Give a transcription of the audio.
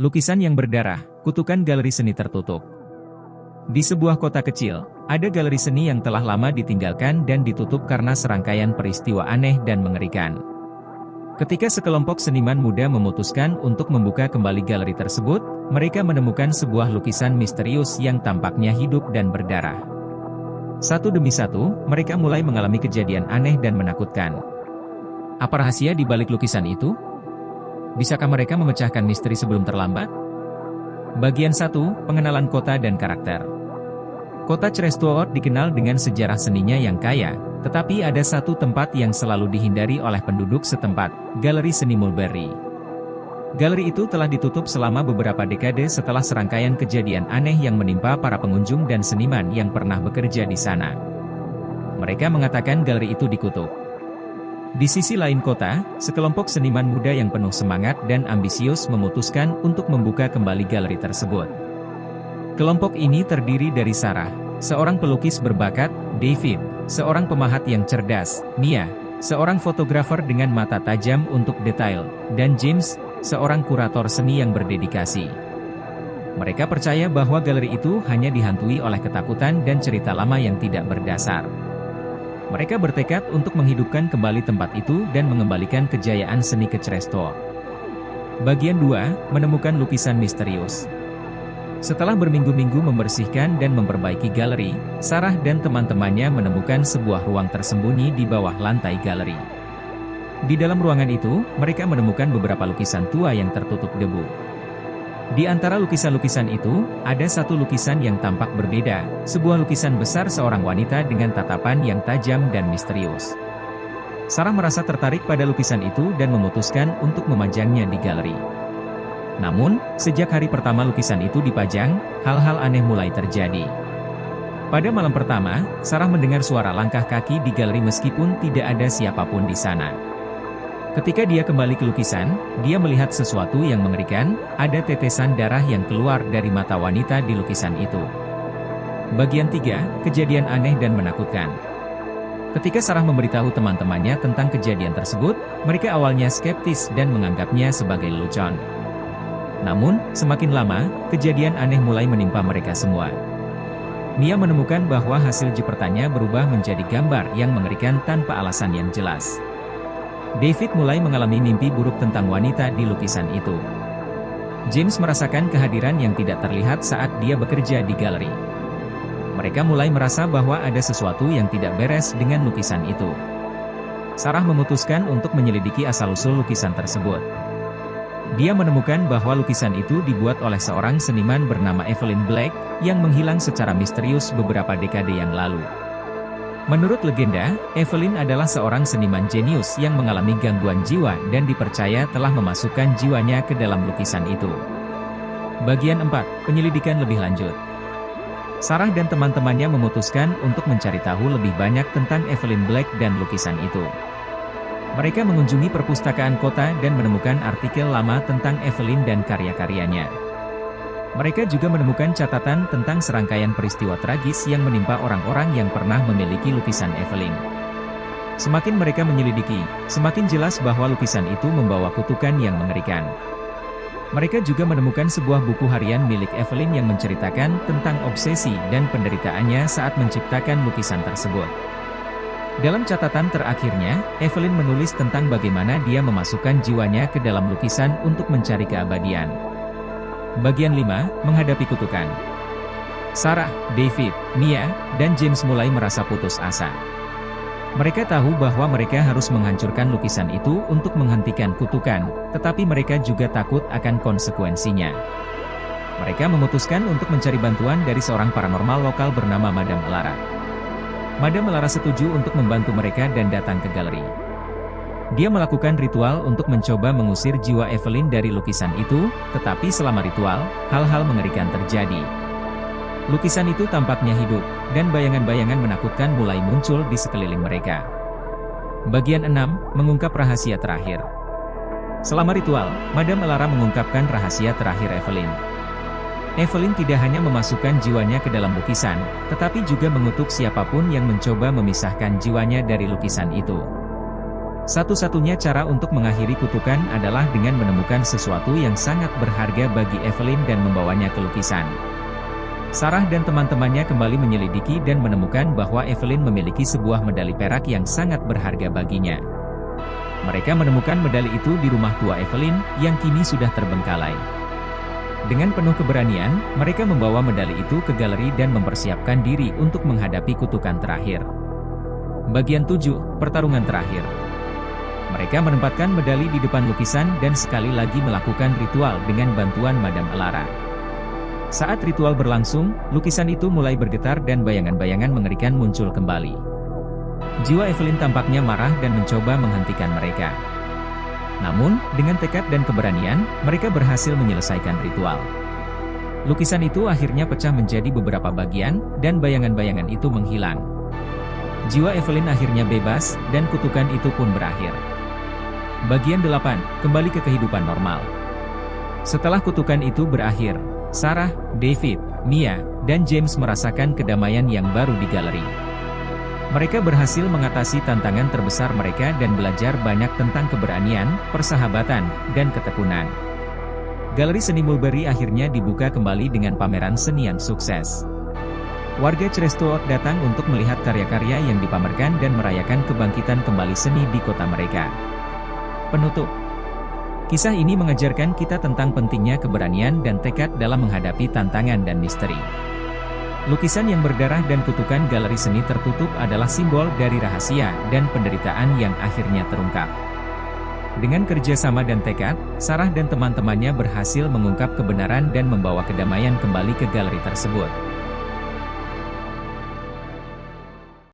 Lukisan yang berdarah, kutukan galeri seni tertutup. Di sebuah kota kecil, ada galeri seni yang telah lama ditinggalkan dan ditutup karena serangkaian peristiwa aneh dan mengerikan. Ketika sekelompok seniman muda memutuskan untuk membuka kembali galeri tersebut, mereka menemukan sebuah lukisan misterius yang tampaknya hidup dan berdarah. Satu demi satu, mereka mulai mengalami kejadian aneh dan menakutkan. Apa rahasia di balik lukisan itu? Bisakah mereka memecahkan misteri sebelum terlambat? Bagian 1, Pengenalan Kota dan Karakter. Kota Chrestoword dikenal dengan sejarah seninya yang kaya, tetapi ada satu tempat yang selalu dihindari oleh penduduk setempat, Galeri Seni Mulberry. Galeri itu telah ditutup selama beberapa dekade setelah serangkaian kejadian aneh yang menimpa para pengunjung dan seniman yang pernah bekerja di sana. Mereka mengatakan galeri itu dikutuk. Di sisi lain kota, sekelompok seniman muda yang penuh semangat dan ambisius memutuskan untuk membuka kembali galeri tersebut. Kelompok ini terdiri dari Sarah, seorang pelukis berbakat, David, seorang pemahat yang cerdas, Mia, seorang fotografer dengan mata tajam untuk detail, dan James, seorang kurator seni yang berdedikasi. Mereka percaya bahwa galeri itu hanya dihantui oleh ketakutan dan cerita lama yang tidak berdasar. Mereka bertekad untuk menghidupkan kembali tempat itu dan mengembalikan kejayaan seni ke Chrestoword. Bagian 2, Menemukan Lukisan Misterius. Setelah berminggu-minggu membersihkan dan memperbaiki galeri, Sarah dan teman-temannya menemukan sebuah ruang tersembunyi di bawah lantai galeri. Di dalam ruangan itu, mereka menemukan beberapa lukisan tua yang tertutup debu. Di antara lukisan-lukisan itu, ada satu lukisan yang tampak berbeda, sebuah lukisan besar seorang wanita dengan tatapan yang tajam dan misterius. Sarah merasa tertarik pada lukisan itu dan memutuskan untuk memajangnya di galeri. Namun, sejak hari pertama lukisan itu dipajang, hal-hal aneh mulai terjadi. Pada malam pertama, Sarah mendengar suara langkah kaki di galeri meskipun tidak ada siapapun di sana. Ketika dia kembali ke lukisan, dia melihat sesuatu yang mengerikan, ada tetesan darah yang keluar dari mata wanita di lukisan itu. Bagian 3, Kejadian Aneh dan Menakutkan. Ketika Sarah memberitahu teman-temannya tentang kejadian tersebut, mereka awalnya skeptis dan menganggapnya sebagai lelucon. Namun, semakin lama, kejadian aneh mulai menimpa mereka semua. Mia menemukan bahwa hasil jepretannya berubah menjadi gambar yang mengerikan tanpa alasan yang jelas. David mulai mengalami mimpi buruk tentang wanita di lukisan itu. James merasakan kehadiran yang tidak terlihat saat dia bekerja di galeri. Mereka mulai merasa bahwa ada sesuatu yang tidak beres dengan lukisan itu. Sarah memutuskan untuk menyelidiki asal-usul lukisan tersebut. Dia menemukan bahwa lukisan itu dibuat oleh seorang seniman bernama Evelyn Black, yang menghilang secara misterius beberapa dekade yang lalu. Menurut legenda, Evelyn adalah seorang seniman jenius yang mengalami gangguan jiwa dan dipercaya telah memasukkan jiwanya ke dalam lukisan itu. Bagian 4, Penyelidikan lebih lanjut. Sarah dan teman-temannya memutuskan untuk mencari tahu lebih banyak tentang Evelyn Black dan lukisan itu. Mereka mengunjungi perpustakaan kota dan menemukan artikel lama tentang Evelyn dan karya-karyanya. Mereka juga menemukan catatan tentang serangkaian peristiwa tragis yang menimpa orang-orang yang pernah memiliki lukisan Evelyn. Semakin mereka menyelidiki, semakin jelas bahwa lukisan itu membawa kutukan yang mengerikan. Mereka juga menemukan sebuah buku harian milik Evelyn yang menceritakan tentang obsesi dan penderitaannya saat menciptakan lukisan tersebut. Dalam catatan terakhirnya, Evelyn menulis tentang bagaimana dia memasukkan jiwanya ke dalam lukisan untuk mencari keabadian. Bagian 5, Menghadapi Kutukan. Sarah, David, Mia, dan James mulai merasa putus asa. Mereka tahu bahwa mereka harus menghancurkan lukisan itu untuk menghentikan kutukan, tetapi mereka juga takut akan konsekuensinya. Mereka memutuskan untuk mencari bantuan dari seorang paranormal lokal bernama Madame Elara. Madame Elara setuju untuk membantu mereka dan datang ke galeri. Dia melakukan ritual untuk mencoba mengusir jiwa Evelyn dari lukisan itu, tetapi selama ritual, hal-hal mengerikan terjadi. Lukisan itu tampaknya hidup, dan bayangan-bayangan menakutkan mulai muncul di sekeliling mereka. Bagian 6, Mengungkap Rahasia Terakhir. Selama ritual, Madame Elara mengungkapkan rahasia terakhir Evelyn. Evelyn tidak hanya memasukkan jiwanya ke dalam lukisan, tetapi juga mengutuk siapapun yang mencoba memisahkan jiwanya dari lukisan itu. Satu-satunya cara untuk mengakhiri kutukan adalah dengan menemukan sesuatu yang sangat berharga bagi Evelyn dan membawanya ke lukisan. Sarah dan teman-temannya kembali menyelidiki dan menemukan bahwa Evelyn memiliki sebuah medali perak yang sangat berharga baginya. Mereka menemukan medali itu di rumah tua Evelyn, yang kini sudah terbengkalai. Dengan penuh keberanian, mereka membawa medali itu ke galeri dan mempersiapkan diri untuk menghadapi kutukan terakhir. Bagian 7, pertarungan terakhir. Mereka menempatkan medali di depan lukisan dan sekali lagi melakukan ritual dengan bantuan Madam Alara. Saat ritual berlangsung, lukisan itu mulai bergetar dan bayangan-bayangan mengerikan muncul kembali. Jiwa Evelyn tampaknya marah dan mencoba menghentikan mereka. Namun, dengan tekad dan keberanian, mereka berhasil menyelesaikan ritual. Lukisan itu akhirnya pecah menjadi beberapa bagian, dan bayangan-bayangan itu menghilang. Jiwa Evelyn akhirnya bebas, dan kutukan itu pun berakhir. Bagian 8, kembali ke kehidupan normal. Setelah kutukan itu berakhir, Sarah, David, Mia, dan James merasakan kedamaian yang baru di galeri. Mereka berhasil mengatasi tantangan terbesar mereka dan belajar banyak tentang keberanian, persahabatan, dan ketekunan. Galeri Seni Mulberry akhirnya dibuka kembali dengan pameran seni yang sukses. Warga Crestwood datang untuk melihat karya-karya yang dipamerkan dan merayakan kebangkitan kembali seni di kota mereka. Penutup. Kisah ini mengajarkan kita tentang pentingnya keberanian dan tekad dalam menghadapi tantangan dan misteri. Lukisan yang berdarah dan kutukan galeri seni tertutup adalah simbol dari rahasia dan penderitaan yang akhirnya terungkap. Dengan kerjasama dan tekad, Sarah dan teman-temannya berhasil mengungkap kebenaran dan membawa kedamaian kembali ke galeri tersebut.